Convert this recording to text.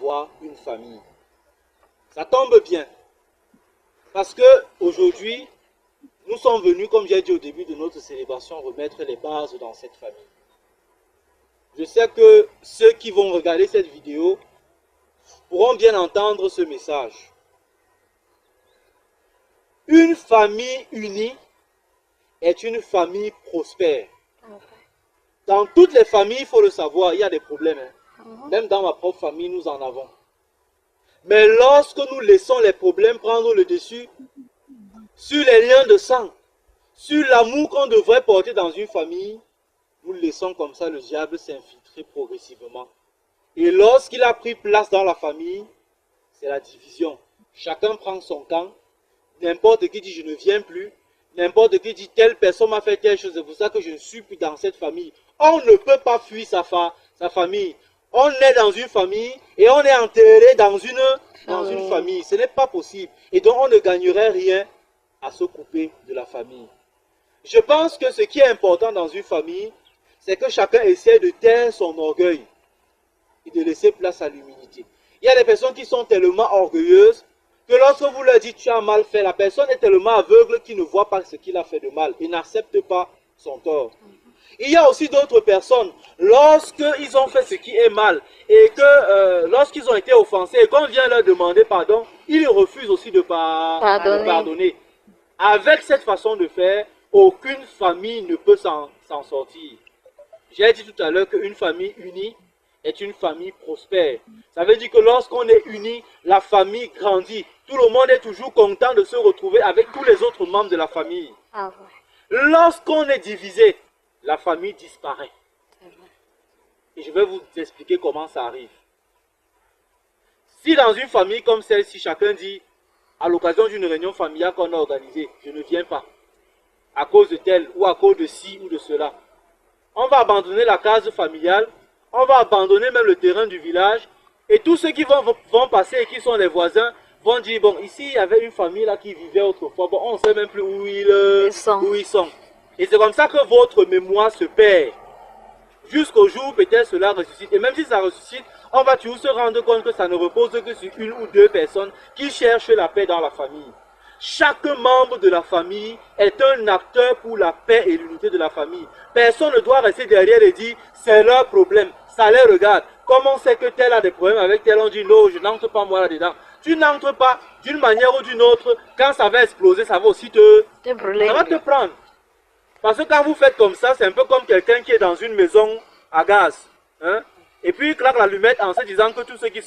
avoir une famille. Ça tombe bien. Parce que aujourd'hui, nous sommes venus, comme j'ai dit au début de notre célébration, remettre les bases dans cette famille. Je sais que ceux qui vont regarder cette vidéo pourront bien entendre ce message. Une famille unie est une famille prospère. Dans toutes les familles, il faut le savoir, il y a des problèmes. Même dans ma propre famille, nous en avons. Mais lorsque nous laissons les problèmes prendre le dessus sur les liens de sang, sur l'amour qu'on devrait porter dans une famille, nous laissons comme ça le diable s'infiltrer progressivement. Et lorsqu'il a pris place dans la famille, c'est la division. Chacun prend son camp. N'importe qui dit je ne viens plus. N'importe qui dit telle personne m'a fait telle chose. C'est pour ça que je ne suis plus dans cette famille. On ne peut pas fuir sa famille. On est dans une famille et on est enterré dans une famille. Ce n'est pas possible. Et donc on ne gagnerait rien à se couper de la famille. Je pense que ce qui est important dans une famille, c'est que chacun essaie de taire son orgueil et de laisser place à l'humilité. Il y a des personnes qui sont tellement orgueilleuses que lorsque vous leur dites tu as mal fait, la personne est tellement aveugle qu'il ne voit pas ce qu'il a fait de mal et n'accepte pas son tort. Il y a aussi d'autres personnes, lorsqu'ils ont fait ce qui est mal et que lorsqu'ils ont été offensés et qu'on vient leur demander pardon, ils refusent aussi de pardonner. Avec cette façon de faire, aucune famille ne peut s'en sortir. J'ai dit tout à l'heure qu'une famille unie est une famille prospère. Ça veut dire que lorsqu'on est unis, la famille grandit. Tout le monde est toujours content de se retrouver avec tous les autres membres de la famille. Lorsqu'on est divisé, la famille disparaît. Et je vais vous expliquer comment ça arrive. Si dans une famille comme celle-ci, chacun dit, à l'occasion d'une réunion familiale qu'on a organisée, je ne viens pas, à cause de tel ou à cause de ci ou de cela, on va abandonner la case familiale, on va abandonner même le terrain du village, et tous ceux qui vont passer et qui sont les voisins vont dire, bon, ici il y avait une famille là qui vivait autrefois, bon, on ne sait même plus où ils sont. Et c'est comme ça que votre mémoire se perd. Jusqu'au jour où peut-être cela ressuscite. Et même si ça ressuscite, on va toujours se rendre compte que ça ne repose que sur une ou deux personnes qui cherchent la paix dans la famille. Chaque membre de la famille est un acteur pour la paix et l'unité de la famille. Personne ne doit rester derrière et dire c'est leur problème, ça les regarde. Comme on sait que tel a des problèmes avec tel, on dit non, je n'entre pas moi là-dedans. Tu n'entres pas d'une manière ou d'une autre, quand ça va exploser, ça va aussi ça va te prendre. Parce que quand vous faites comme ça, c'est un peu comme quelqu'un qui est dans une maison à gaz. Et puis il claque l'allumette en se disant que tous ceux qui sont